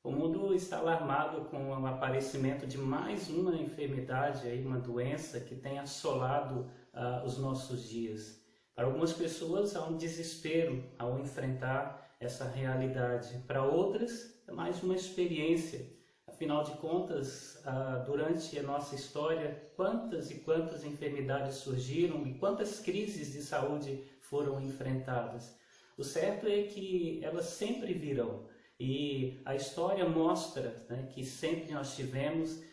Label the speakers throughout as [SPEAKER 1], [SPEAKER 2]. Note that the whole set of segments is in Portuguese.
[SPEAKER 1] O mundo está alarmado com o aparecimento de mais uma enfermidade, aí, uma doença que tem assolado os nossos dias. Para algumas pessoas há um desespero ao enfrentar essa realidade. Para outras é mais uma experiência. Afinal de contas, durante a nossa história, quantas e quantas enfermidades surgiram e quantas crises de saúde foram enfrentadas. O certo é que elas sempre virão. E a história mostra, né, que sempre nós tivemos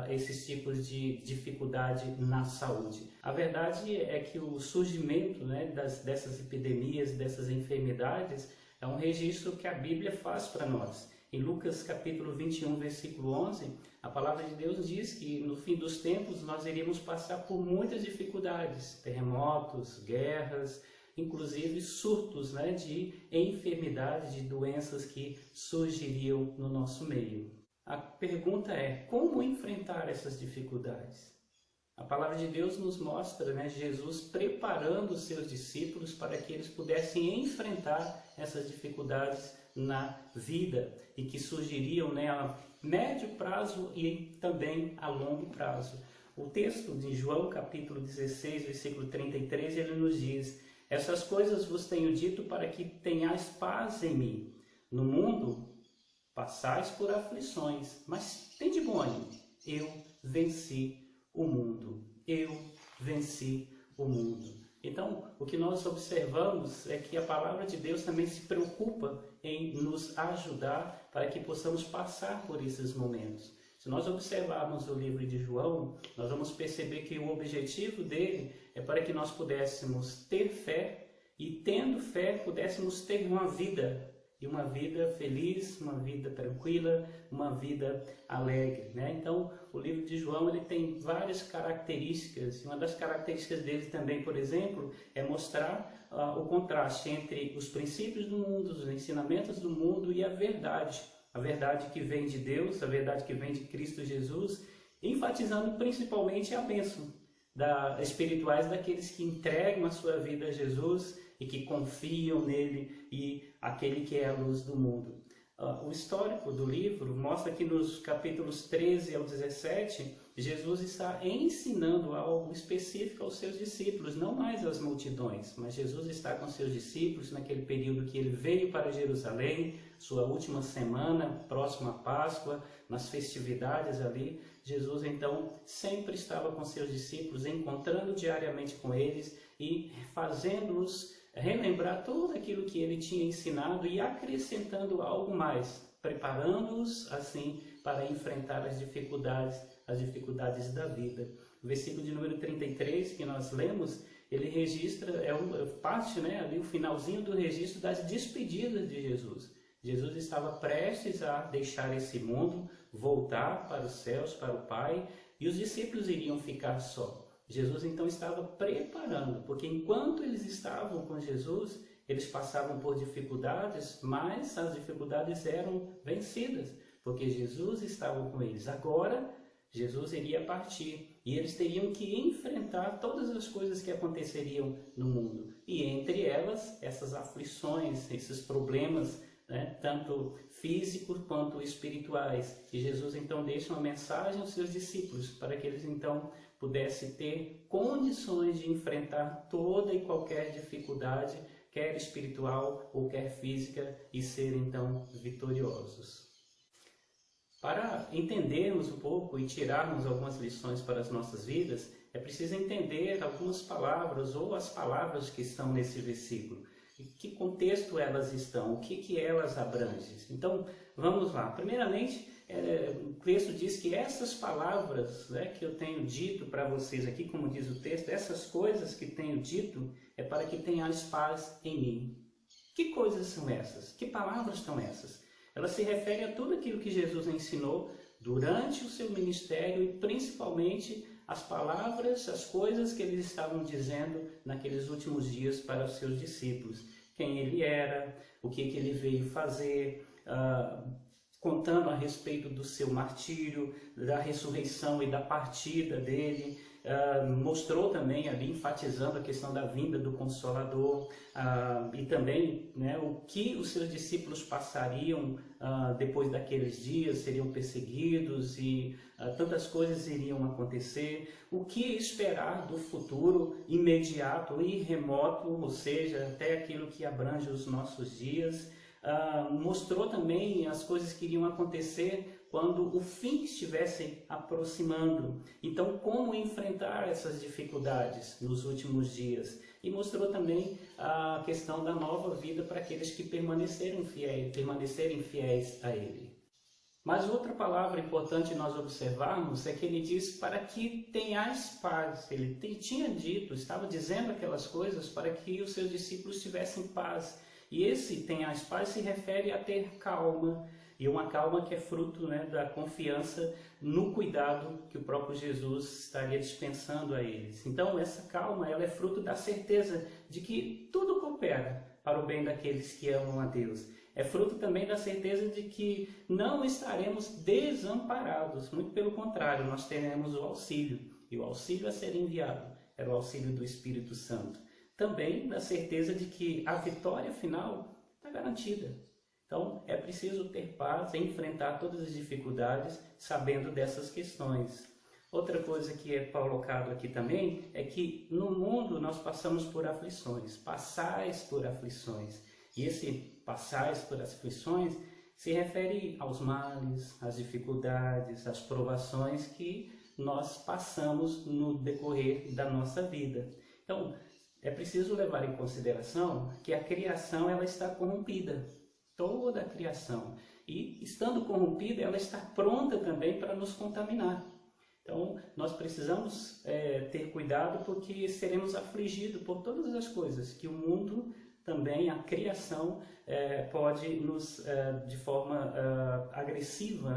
[SPEAKER 1] esses tipos de dificuldade na saúde. A verdade é que o surgimento, né, dessas epidemias, dessas enfermidades, é um registro que a Bíblia faz para nós. Em Lucas capítulo 21, versículo 11, a palavra de Deus diz que no fim dos tempos nós iríamos passar por muitas dificuldades, terremotos, guerras, inclusive surtos, né, de enfermidades, de doenças que surgiriam no nosso meio. A pergunta é, como enfrentar essas dificuldades? A palavra de Deus nos mostra, né, Jesus preparando os seus discípulos para que eles pudessem enfrentar essas dificuldades na vida e que surgiriam, né, a médio prazo e também a longo prazo. O texto de João capítulo 16, versículo 33, ele nos diz: essas coisas vos tenho dito para que tenhais paz em mim. No mundo passais por aflições, mas tende bom ânimo. Eu venci o mundo. Eu venci o mundo. Então, o que nós observamos é que a palavra de Deus também se preocupa em nos ajudar para que possamos passar por esses momentos. Se nós observarmos o livro de João, nós vamos perceber que o objetivo dele é para que nós pudéssemos ter fé e, tendo fé, pudéssemos ter uma vida. E uma vida feliz, uma vida tranquila, uma vida alegre, né? Então, o livro de João ele tem várias características. E uma das características dele também, por exemplo, é mostrar o contraste entre os princípios do mundo, os ensinamentos do mundo e a verdade. A verdade que vem de Deus, a verdade que vem de Cristo Jesus, enfatizando principalmente a bênção espirituais daqueles que entregam a sua vida a Jesus e que confiam nele e aquele que é a luz do mundo. O histórico do livro mostra que nos capítulos 13 ao 17, Jesus está ensinando algo específico aos seus discípulos, não mais às multidões, mas Jesus está com seus discípulos naquele período que ele veio para Jerusalém, sua última semana, próxima à Páscoa, nas festividades ali. Jesus então sempre estava com seus discípulos, encontrando diariamente com eles e fazendo-os relembrar tudo aquilo que ele tinha ensinado e acrescentando algo mais, preparando-os assim para enfrentar as dificuldades da vida. O versículo de número 33 que nós lemos, ele registra, parte, né, ali o finalzinho do registro das despedidas de Jesus. Jesus estava prestes a deixar esse mundo, voltar para os céus, para o Pai, e os discípulos iriam ficar só. Jesus então estava preparando, porque enquanto eles estavam com Jesus, eles passavam por dificuldades, mas as dificuldades eram vencidas, porque Jesus estava com eles. Agora, Jesus iria partir e eles teriam que enfrentar todas as coisas que aconteceriam no mundo. E entre elas, essas aflições, esses problemas, né, tanto físicos quanto espirituais. E Jesus então deixa uma mensagem aos seus discípulos para que eles então pudessem ter condições de enfrentar toda e qualquer dificuldade, quer espiritual ou quer física, e ser então vitoriosos. Para entendermos um pouco e tirarmos algumas lições para as nossas vidas, é preciso entender algumas palavras ou as palavras que estão nesse versículo. Em que contexto elas estão, o que elas abrangem. Então, vamos lá. Primeiramente, o texto diz que essas palavras, né, que eu tenho dito para vocês aqui, como diz o texto, essas coisas que tenho dito é para que tenhais paz em mim. Que coisas são essas? Que palavras são essas? Elas se referem a tudo aquilo que Jesus ensinou durante o seu ministério e principalmente as palavras, as coisas que eles estavam dizendo naqueles últimos dias para os seus discípulos. Quem ele era, o que ele veio fazer, contando a respeito do seu martírio, da ressurreição e da partida dele. Mostrou também ali, enfatizando a questão da vinda do Consolador, e também, né, o que os seus discípulos passariam depois daqueles dias, seriam perseguidos e tantas coisas iriam acontecer. O que esperar do futuro imediato e remoto, ou seja, até aquilo que abrange os nossos dias. Mostrou também as coisas que iriam acontecer quando o fim estivesse aproximando. Então, como enfrentar essas dificuldades nos últimos dias? E mostrou também a questão da nova vida para aqueles que permanecerem fiéis a Ele. Mas outra palavra importante nós observarmos é que ele diz para que tenhais paz. Ele tinha dito, estava dizendo aquelas coisas para que os seus discípulos tivessem paz. E esse tenhais paz se refere a ter calma, e uma calma que é fruto, né, da confiança no cuidado que o próprio Jesus estaria dispensando a eles. Então essa calma, ela é fruto da certeza de que tudo coopera para o bem daqueles que amam a Deus. É fruto também da certeza de que não estaremos desamparados, muito pelo contrário, nós teremos o auxílio, e o auxílio a ser enviado era o auxílio do Espírito Santo. Também da certeza de que a vitória final está garantida. Então, é preciso ter paz e enfrentar todas as dificuldades sabendo dessas questões. Outra coisa que é colocado aqui também é que no mundo nós passamos por aflições, passais por aflições. E esse passais por aflições se refere aos males, às dificuldades, às provações que nós passamos no decorrer da nossa vida. Então, é preciso levar em consideração que a criação ela está corrompida, toda a criação. E estando corrompida, ela está pronta também para nos contaminar. Então, nós precisamos ter cuidado porque seremos afligidos por todas as coisas que o mundo, também a criação, pode nos, de forma agressiva,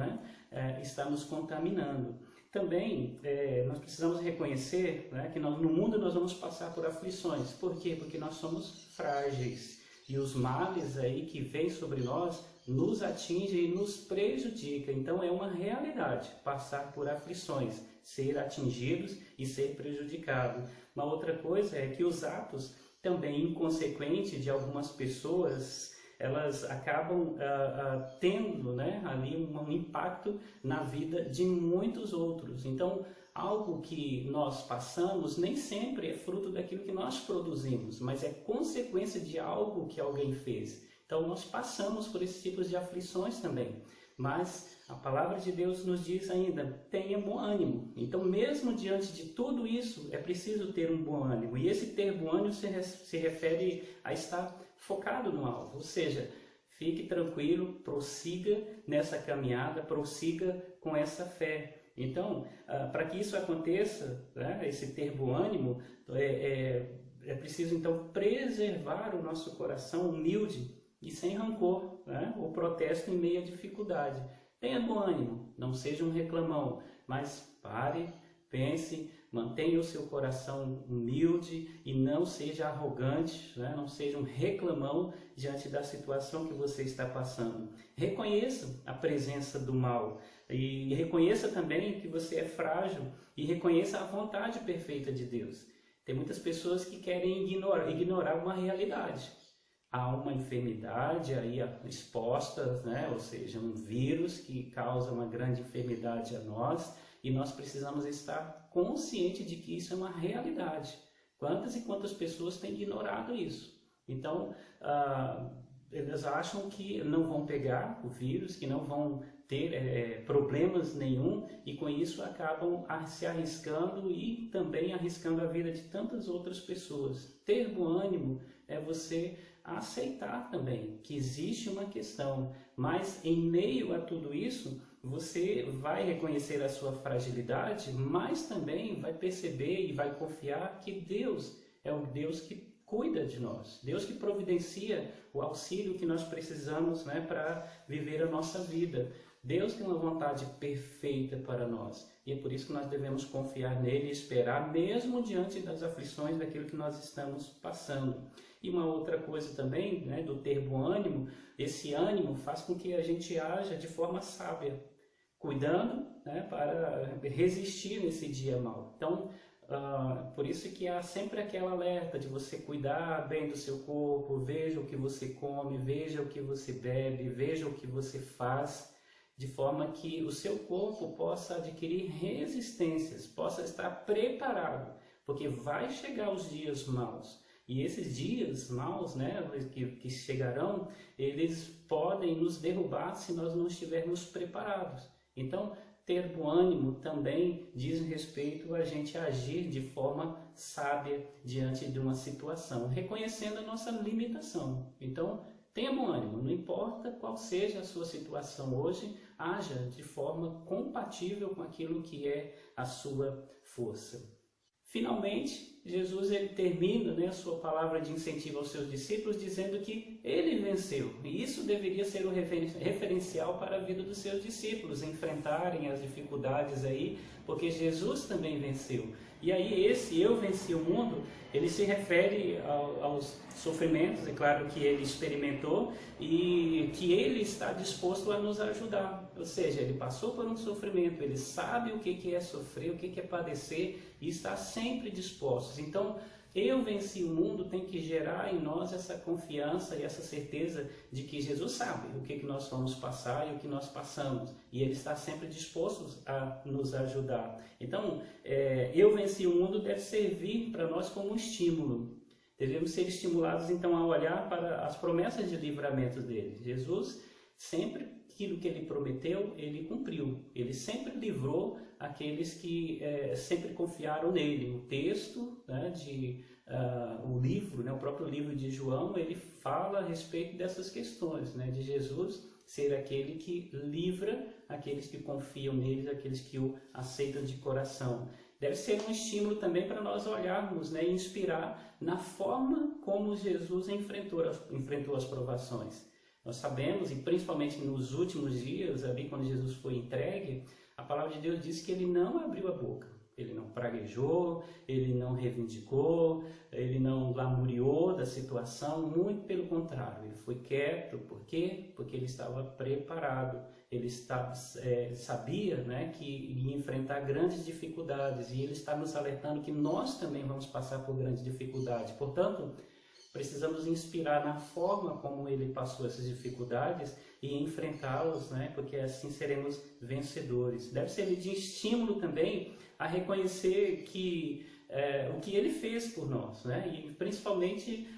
[SPEAKER 1] né, estar nos contaminando. Também nós precisamos reconhecer, né, que no mundo nós vamos passar por aflições. Por quê? Porque nós somos frágeis. E os males aí que vêm sobre nós nos atingem e nos prejudicam. Então é uma realidade passar por aflições, ser atingidos e ser prejudicados. Uma outra coisa é que os atos também inconsequentes de algumas pessoas, elas acabam tendo, né, ali um impacto na vida de muitos outros. Então, algo que nós passamos nem sempre é fruto daquilo que nós produzimos, mas é consequência de algo que alguém fez. Então, nós passamos por esses tipos de aflições também. Mas a palavra de Deus nos diz ainda, tenha bom ânimo. Então, mesmo diante de tudo isso, é preciso ter um bom ânimo. E esse ter bom ânimo se refere a estar focado no alvo, ou seja, fique tranquilo, prossiga nessa caminhada, prossiga com essa fé. Então, para que isso aconteça, né, esse ter bom ânimo, é preciso então preservar o nosso coração humilde e sem rancor, né, ou protesto em meio à dificuldade. Tenha bom ânimo, não seja um reclamão, mas pare, pense, mantenha o seu coração humilde e não seja arrogante, né? Não seja um reclamão diante da situação que você está passando. Reconheça a presença do mal e reconheça também que você é frágil e reconheça a vontade perfeita de Deus. Tem muitas pessoas que querem ignorar uma realidade. Há uma enfermidade aí exposta, né? Ou seja, um vírus que causa uma grande enfermidade a nós, e nós precisamos estar conscientes de que isso é uma realidade. Quantas e quantas pessoas têm ignorado isso? Então, eles acham que não vão pegar o vírus, que não vão ter problemas nenhum, e com isso acabam se arriscando e também arriscando a vida de tantas outras pessoas. Ter bom ânimo é você aceitar também que existe uma questão, mas em meio a tudo isso, você vai reconhecer a sua fragilidade, mas também vai perceber e vai confiar que Deus é o Deus que cuida de nós, Deus que providencia o auxílio que nós precisamos, né, para viver a nossa vida. Deus tem uma vontade perfeita para nós. E é por isso que nós devemos confiar nele e esperar, mesmo diante das aflições daquilo que nós estamos passando. E uma outra coisa também, né, do termo ânimo, esse ânimo faz com que a gente haja de forma sábia, cuidando, né, para resistir nesse dia mau. Então, por isso que há sempre aquela alerta de você cuidar bem do seu corpo, veja o que você come, veja o que você bebe, veja o que você faz, de forma que o seu corpo possa adquirir resistências, possa estar preparado, porque vai chegar os dias maus. E esses dias maus, né, que chegarão, eles podem nos derrubar se nós não estivermos preparados. Então, ter bom ânimo também diz respeito a gente agir de forma sábia diante de uma situação, reconhecendo a nossa limitação. Então, tenha bom ânimo, não importa qual seja a sua situação hoje, haja de forma compatível com aquilo que é a sua força. Finalmente, Jesus ele termina, né, a sua palavra de incentivo aos seus discípulos dizendo que ele venceu. E isso deveria ser o referencial para a vida dos seus discípulos, enfrentarem as dificuldades aí, porque Jesus também venceu. E aí esse eu venci o mundo, ele se refere aos sofrimentos, é claro que ele experimentou e que ele está disposto a nos ajudar. Ou seja, ele passou por um sofrimento, ele sabe o que é sofrer, o que é padecer e está sempre disposto. Então, eu venci o mundo tem que gerar em nós essa confiança e essa certeza de que Jesus sabe o que nós vamos passar e o que nós passamos. E Ele está sempre disposto a nos ajudar. Então, eu venci o mundo deve servir para nós como um estímulo. Devemos ser estimulados, então, a olhar para as promessas de livramento dele. Jesus, sempre aquilo que ele prometeu, ele cumpriu. Ele sempre livrou aqueles que sempre confiaram nele. O texto, né, o livro, né, o próprio livro de João, ele fala a respeito dessas questões, né, de Jesus ser aquele que livra aqueles que confiam nele, aqueles que o aceitam de coração. Deve ser um estímulo também para nós olharmos, né, e inspirar na forma como Jesus enfrentou as provações. Nós sabemos, e principalmente nos últimos dias, ali quando Jesus foi entregue, a palavra de Deus diz que ele não abriu a boca. Ele não praguejou, ele não reivindicou, ele não lamuriou da situação, muito pelo contrário. Ele foi quieto, por quê? Porque ele estava preparado, ele sabia, né, que ia enfrentar grandes dificuldades e ele está nos alertando que nós também vamos passar por grandes dificuldades. Portanto, precisamos inspirar na forma como ele passou essas dificuldades e enfrentá-las, né? Porque assim seremos vencedores. Deve servir de estímulo também a reconhecer que o que ele fez por nós, né? E principalmente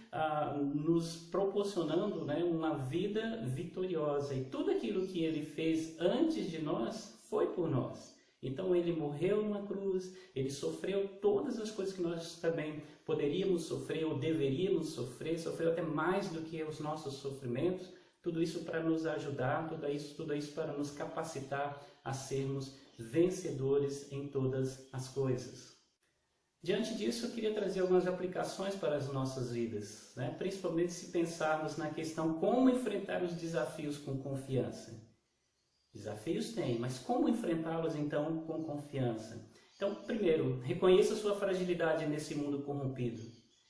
[SPEAKER 1] nos proporcionando, né, uma vida vitoriosa. E tudo aquilo que ele fez antes de nós foi por nós. Então ele morreu numa cruz, ele sofreu todas as coisas que nós também poderíamos sofrer ou deveríamos sofrer, sofreu até mais do que os nossos sofrimentos, tudo isso para nos ajudar, tudo isso para nos capacitar a sermos vencedores em todas as coisas. Diante disso, eu queria trazer algumas aplicações para as nossas vidas, né? Principalmente se pensarmos na questão como enfrentar os desafios com confiança. Desafios tem, mas como enfrentá-los então com confiança? Então, primeiro, reconheça sua fragilidade nesse mundo corrompido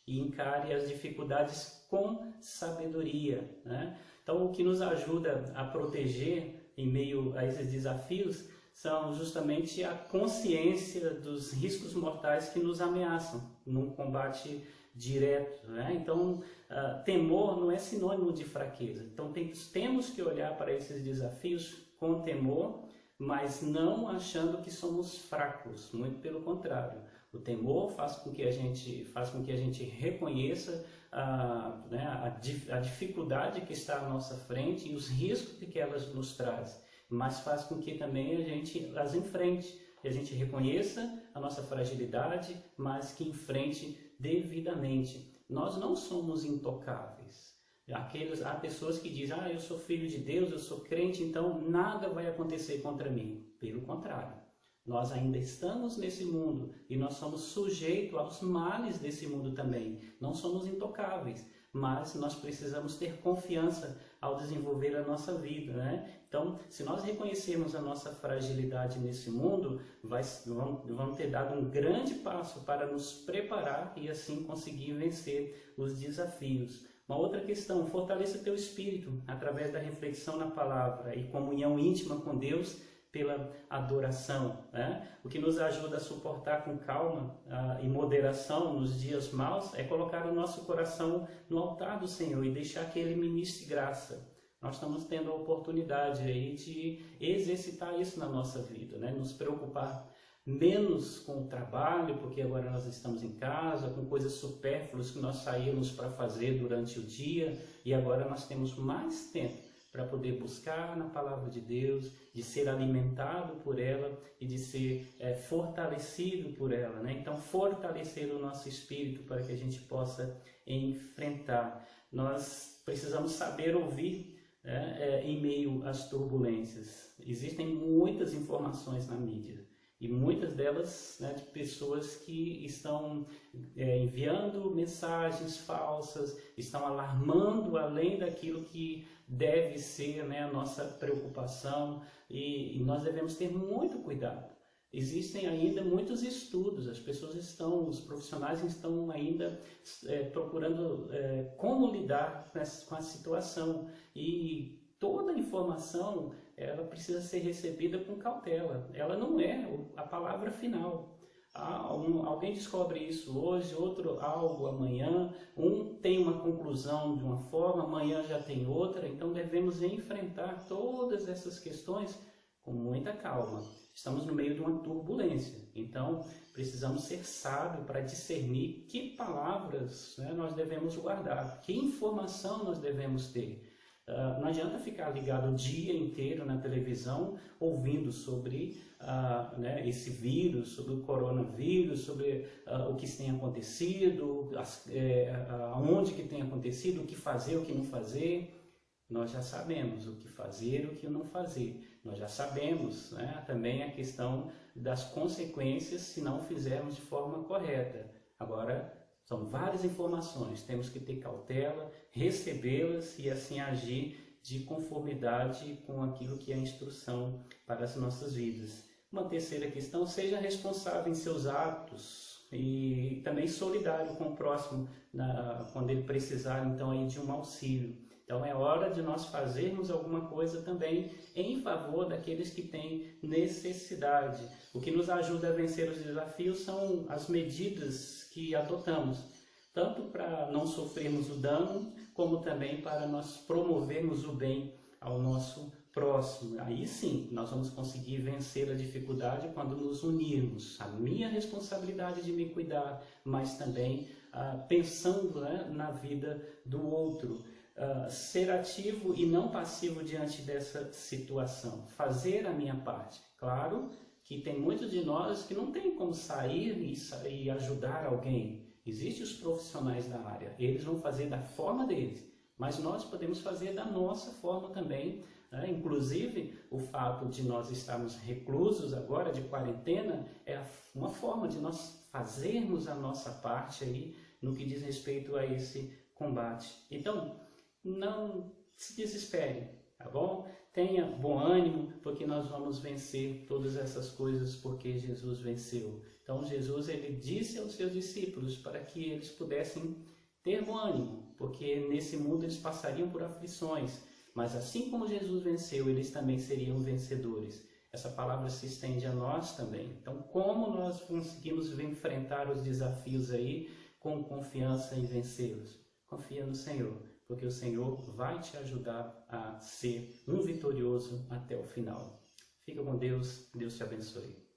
[SPEAKER 1] e encare as dificuldades com sabedoria, né? Então, o que nos ajuda a proteger em meio a esses desafios são justamente a consciência dos riscos mortais que nos ameaçam num combate direto, né? Então, temor não é sinônimo de fraqueza. Então, temos que olhar para esses desafios com temor, mas não achando que somos fracos, muito pelo contrário. O temor faz com que a gente reconheça a dificuldade que está à nossa frente e os riscos que elas nos trazem, mas faz com que também a gente as enfrente, que a gente reconheça a nossa fragilidade, mas que enfrente devidamente. Nós não somos intocáveis. Há pessoas que dizem, eu sou filho de Deus, eu sou crente, então nada vai acontecer contra mim. Pelo contrário, nós ainda estamos nesse mundo e nós somos sujeitos aos males desse mundo também. Não somos intocáveis, mas nós precisamos ter confiança ao desenvolver a nossa vida, né? Então, se nós reconhecermos a nossa fragilidade nesse mundo, vamos ter dado um grande passo para nos preparar e assim conseguir vencer os desafios. Uma outra questão, fortaleça teu espírito através da reflexão na palavra e comunhão íntima com Deus pela adoração, né? O que nos ajuda a suportar com calma e moderação nos dias maus é colocar o nosso coração no altar do Senhor e deixar que Ele ministre graça. Nós estamos tendo a oportunidade aí de exercitar isso na nossa vida, né? Nos preocupar menos com o trabalho, porque agora nós estamos em casa, com coisas supérfluas que nós saímos para fazer durante o dia, e agora nós temos mais tempo para poder buscar na palavra de Deus, de ser alimentado por ela e de ser fortalecido por ela, né? Então, fortalecer o nosso espírito para que a gente possa enfrentar. Nós precisamos saber ouvir, em meio às turbulências. Existem muitas informações na mídia e muitas delas, né, de pessoas que estão enviando mensagens falsas, estão alarmando além daquilo que deve ser, né, a nossa preocupação, e nós devemos ter muito cuidado. Existem ainda muitos estudos, os profissionais estão ainda procurando como lidar com a situação, e toda a informação ela precisa ser recebida com cautela, ela não é a palavra final. Alguém descobre isso hoje, outro algo amanhã, um tem uma conclusão de uma forma, amanhã já tem outra, então devemos enfrentar todas essas questões com muita calma. Estamos no meio de uma turbulência, então precisamos ser sábios para discernir que palavras, né, nós devemos guardar, que informação nós devemos ter. Não adianta ficar ligado o dia inteiro na televisão ouvindo sobre né, esse vírus, sobre o coronavírus, sobre o que tem acontecido, onde que tem acontecido, o que fazer, o que não fazer. Nós já sabemos o que fazer e o que não fazer. Nós já sabemos, né, também a questão das consequências se não fizermos de forma correta. Agora, são várias informações, temos que ter cautela, recebê-las e assim agir de conformidade com aquilo que é a instrução para as nossas vidas. Uma terceira questão, seja responsável em seus atos e também solidário com o próximo, quando ele precisar então aí de um auxílio. Então é hora de nós fazermos alguma coisa também em favor daqueles que têm necessidade. O que nos ajuda a vencer os desafios são as medidas que adotamos, tanto para não sofrermos o dano, como também para nós promovermos o bem ao nosso próximo. Aí sim, nós vamos conseguir vencer a dificuldade quando nos unirmos. A minha responsabilidade de me cuidar, mas também pensando, né, na vida do outro. Ser ativo e não passivo diante dessa situação, fazer a minha parte. Claro que tem muitos de nós que não tem como sair e ajudar alguém. Existem os profissionais da área, eles vão fazer da forma deles, mas nós podemos fazer da nossa forma também, né? Inclusive, o fato de nós estarmos reclusos agora, de quarentena, é uma forma de nós fazermos a nossa parte aí no que diz respeito a esse combate. Então, não se desespere, tá bom? Tenha bom ânimo, porque nós vamos vencer todas essas coisas, porque Jesus venceu. Então Jesus, ele disse aos seus discípulos para que eles pudessem ter bom ânimo, porque nesse mundo eles passariam por aflições, mas assim como Jesus venceu, eles também seriam vencedores. Essa palavra se estende a nós também. Então, como nós conseguimos enfrentar os desafios aí com confiança em vencê-los? Confia no Senhor, porque o Senhor vai te ajudar a ser um vitorioso até o final. Fica com Deus, Deus te abençoe.